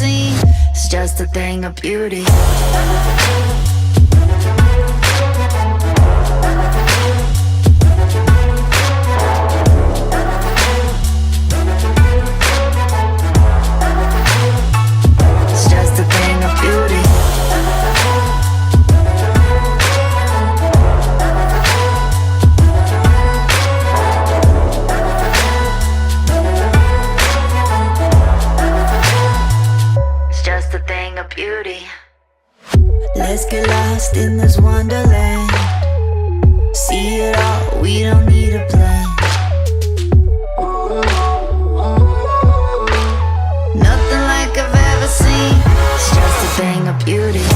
seen. It's just a thing of beauty. It's just a thing of beauty. It's just a thing of beauty. Let's get lost in this wonderland. See it all, we don't need a plan. Nothing like I've ever seen. It's just a thing of beauty.